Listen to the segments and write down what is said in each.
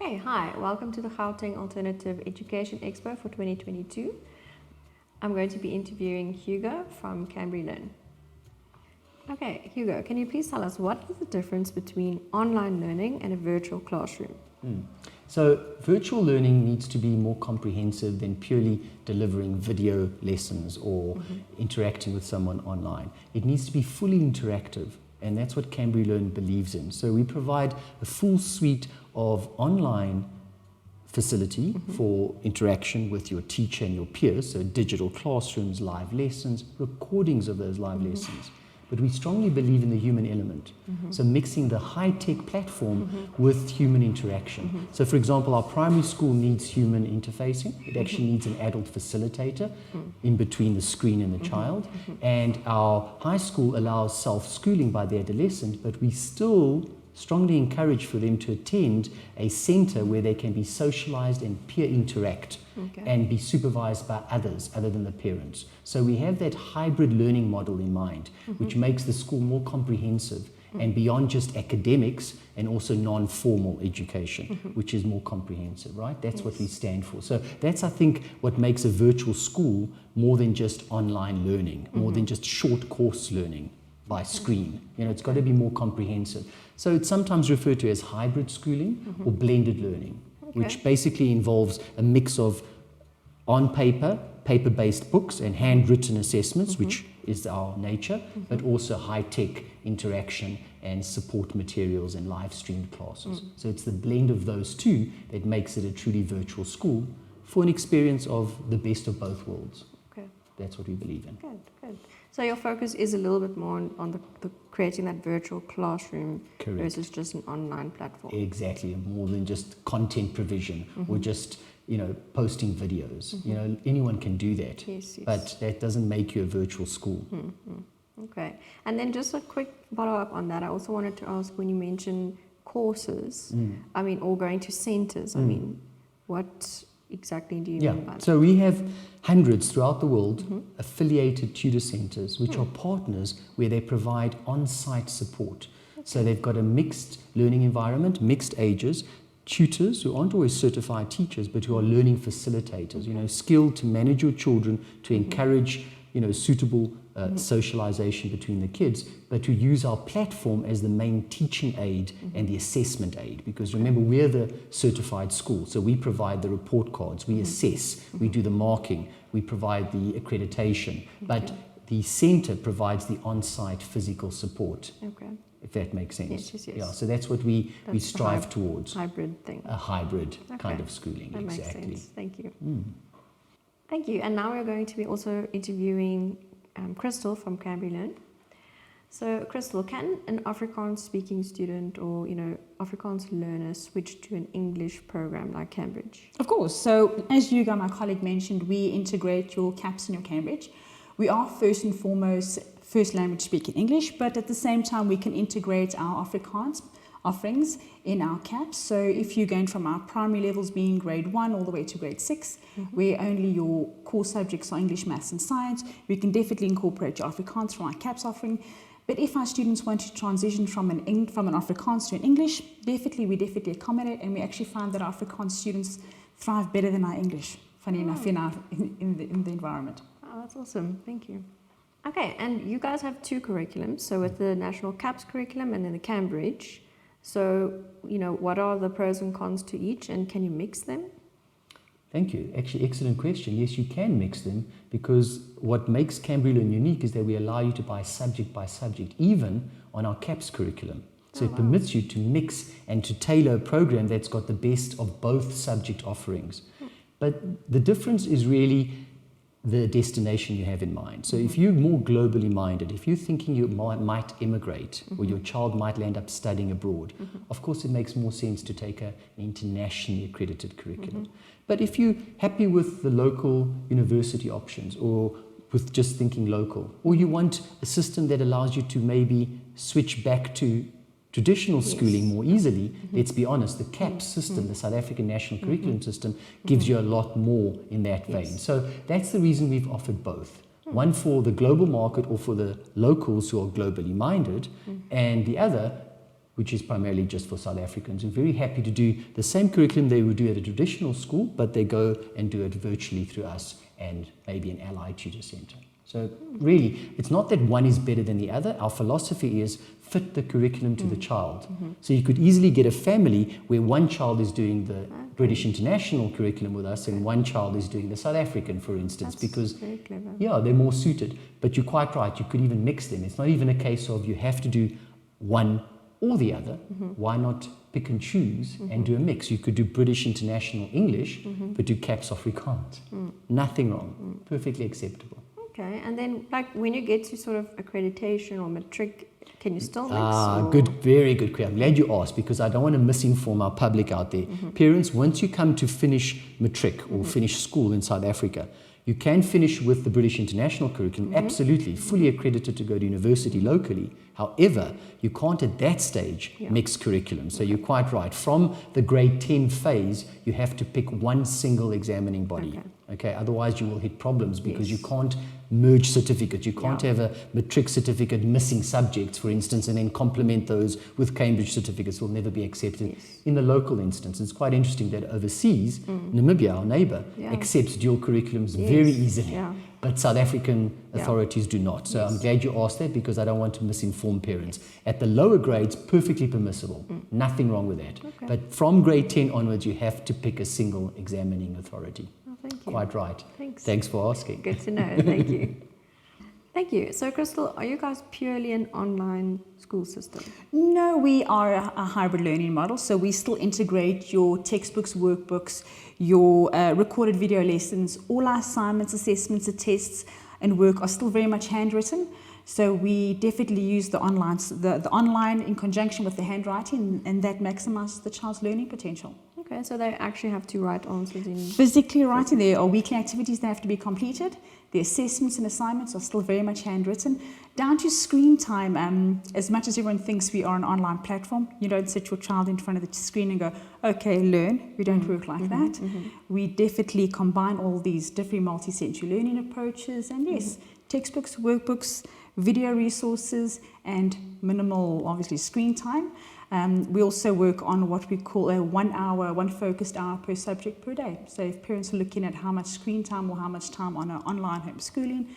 Hey, hi, welcome to the Gauteng Alternative Education Expo for 2022. I'm going to be interviewing Hugo from CambriLearn. Okay, Hugo, can you please tell us what is the difference between online learning and a virtual classroom? So virtual learning needs to be more comprehensive than purely delivering video lessons or interacting with someone online. It needs to be fully interactive, and that's what CambriLearn believes in. So we provide a full suite of online facility for interaction with your teacher and your peers, so digital classrooms, live lessons, recordings of those live lessons. But we strongly believe in the human element. So mixing the high-tech platform with human interaction. So for example, our primary school needs human interfacing. It actually needs an adult facilitator in between the screen and the child. And our high school allows self-schooling by the adolescent, but we still strongly encourage for them to attend a center where they can be socialized and peer interact and be supervised by others other than the parents. So we have that hybrid learning model in mind, which makes the school more comprehensive and beyond just academics and also non-formal education, which is more comprehensive, right? That's what we stand for. So that's, I think, what makes a virtual school more than just online learning, more than just short course learning by screen. You know, it's got to be more comprehensive. So it's sometimes referred to as hybrid schooling or blended learning, which basically involves a mix of on paper, paper-based books and handwritten assessments, which is our nature, but also high-tech interaction and support materials and live-streamed classes. So it's the blend of those two that makes it a truly virtual school for an experience of the best of both worlds. That's what we believe in. Good. So your focus is a little bit more on the creating that virtual classroom versus just an online platform. Exactly, more than just content provision or just, posting videos. You know, anyone can do that, but that doesn't make you a virtual school. Okay, and then just a quick follow-up on that. I also wanted to ask, when you mention courses, or going to centers, what exactly do you mean by that? So we have hundreds throughout the world affiliated tutor centers, which are partners where they provide on-site support. So they've got a mixed learning environment, mixed ages, tutors who aren't always certified teachers, but who are learning facilitators, skilled to manage your children, to encourage, suitable socialization between the kids, but to use our platform as the main teaching aid and the assessment aid. Because remember, we're the certified school, so we provide the report cards, we assess, we do the marking, we provide the accreditation, but the center provides the on-site physical support. If that makes sense. Yes. Yeah, so that's what we strive towards. Hybrid thing. A hybrid kind of schooling, that exactly. Makes sense. Thank you. Thank you. And now we're going to be also interviewing Crystal from CambriLearn. So, Crystal, can an Afrikaans-speaking student or, Afrikaans learner switch to an English program like Cambridge? Of course. So, as Hugo, my colleague, mentioned, we integrate your CAPS and your Cambridge. We are first and foremost first language speaking English, but at the same time, we can integrate our Afrikaans offerings in our CAPS. So if you're going from our primary levels being grade 1 all the way to grade 6, where only your core subjects are English, Maths and Science, we can definitely incorporate your Afrikaans from our CAPS offering. But if our students want to transition from an Afrikaans to an English, we definitely accommodate, and we actually find that our Afrikaans students thrive better than our English, funny enough, in the environment. Oh, that's awesome. Thank you. Okay, and you guys have two curriculums, so with the National CAPS curriculum and then the Cambridge. So, what are the pros and cons to each, and can you mix them? Thank you. Actually, excellent question. Yes, you can mix them, because what makes CambriLearn unique is that we allow you to buy subject by subject, even on our CAPS curriculum. So it permits you to mix and to tailor a program that's got the best of both subject offerings. But the difference is really the destination you have in mind. So if you're more globally minded, if you're thinking you might immigrate or your child might land up studying abroad, of course it makes more sense to take an internationally accredited curriculum. But if you're happy with the local university options, or with just thinking local, or you want a system that allows you to maybe switch back to traditional schooling more easily, let's be honest, the CAPS system, the South African National Curriculum System, gives you a lot more in that vein. So that's the reason we've offered both. One for the global market or for the locals who are globally minded, and the other which is primarily just for South Africans. We're very happy to do the same curriculum they would do at a traditional school, but they go and do it virtually through us and maybe an allied tutor centre. So really, it's not that one is better than the other. Our philosophy is fit the curriculum to the child. So you could easily get a family where one child is doing the British International curriculum with us and one child is doing the South African, for instance, That's because very clever. yeah, they're more suited. But you're quite right, you could even mix them. It's not even a case of you have to do one or the other. Why not pick and choose and do a mix? You could do British International English, but do CAPS Afrikaans. Nothing wrong. Perfectly acceptable. Okay, and then like when you get to sort of accreditation or matric, can you still mix? Good, very good question. I'm glad you asked because I don't want to misinform our public out there. Parents, once you come to finish matric or finish school in South Africa, you can finish with the British International curriculum, absolutely, fully accredited to go to university locally. However, you can't at that stage mix curriculum. So you're quite right. From the grade 10 phase, you have to pick one single examining body. Okay, otherwise you will hit problems because you can't merge certificates. You can't have a matric certificate missing subjects, for instance, and then complement those with Cambridge certificates. Will never be accepted in the local instance. It's quite interesting that overseas, Namibia, our neighbour, accepts dual curriculums very easily. But South African authorities do not. So I'm glad you asked that because I don't want to misinform parents. At the lower grades, perfectly permissible. Nothing wrong with that. But from grade 10 onwards, you have to pick a single examining authority. Thank you. Quite right. Thanks. Thanks for asking. Good to know. Thank you. Thank you. So, Crystal, are you guys purely an online school system? No, we are a hybrid learning model. So we still integrate your textbooks, workbooks, your recorded video lessons. All our assignments, assessments, and tests and work are still very much handwritten. So we definitely use the online in conjunction with the handwriting, and that maximizes the child's learning potential. Okay, so they actually have to write answers in... Physically writing, there are weekly activities that have to be completed. The assessments and assignments are still very much handwritten. Down to screen time, as much as everyone thinks we are an online platform, you don't sit your child in front of the screen and go, okay, learn. We don't work like that. We definitely combine all these different multi-sensory learning approaches, and yes, textbooks, workbooks, video resources, and minimal, obviously, screen time. We also work on what we call a 1 hour, one focused hour per subject per day. So if parents are looking at how much screen time or how much time on an online homeschooling,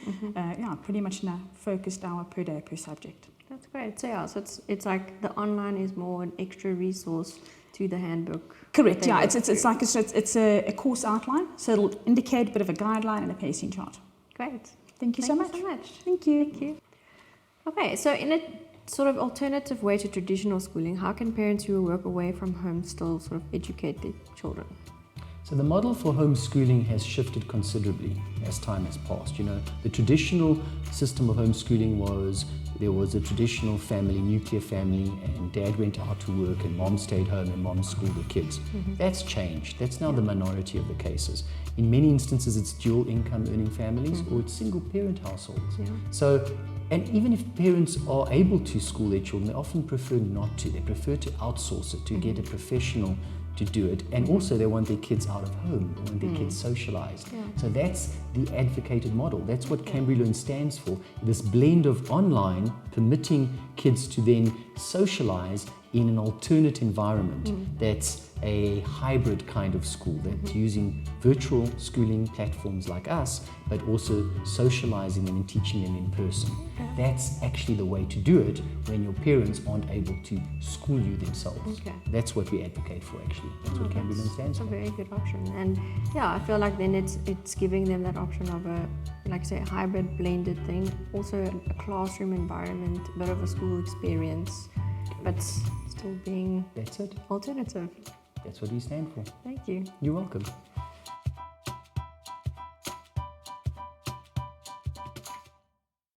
pretty much a focused hour per day per subject. That's great. So so it's like the online is more an extra resource to the handbook. Correct. Yeah, it's like it's a course outline, so it'll indicate a bit of a guideline and a pacing chart. Great. Thank you so much. Thank you. Thank you. Okay, so in a sort of alternative way to traditional schooling, how can parents who work away from home still sort of educate their children? So the model for homeschooling has shifted considerably as time has passed. You know, the traditional system of homeschooling was there was a traditional family, nuclear family, and dad went out to work and mom stayed home and mom schooled the kids. That's changed. That's now the minority of the cases. In many instances, it's dual income earning families or it's single parent households. So, and even if parents are able to school their children, they often prefer not to. They prefer to outsource it, to get a professional to do it, and also they want their kids out of home, they want their kids socialized. So that's the advocated model. That's what CambriLearn stands for, this blend of online permitting kids to then socialize in an alternate environment that's a hybrid kind of school that's using virtual schooling platforms like us, but also socializing them and teaching them in person. That's actually the way to do it when your parents aren't able to school you themselves. That's what we advocate for, actually. That's what CambriLearn stands for. That's a very good option. And I feel like then it's giving them that option of a, like say, a hybrid blended thing, also a classroom environment, a bit of a school experience, but still being That's it. alternative. That's what we stand for. Thank you. You're welcome.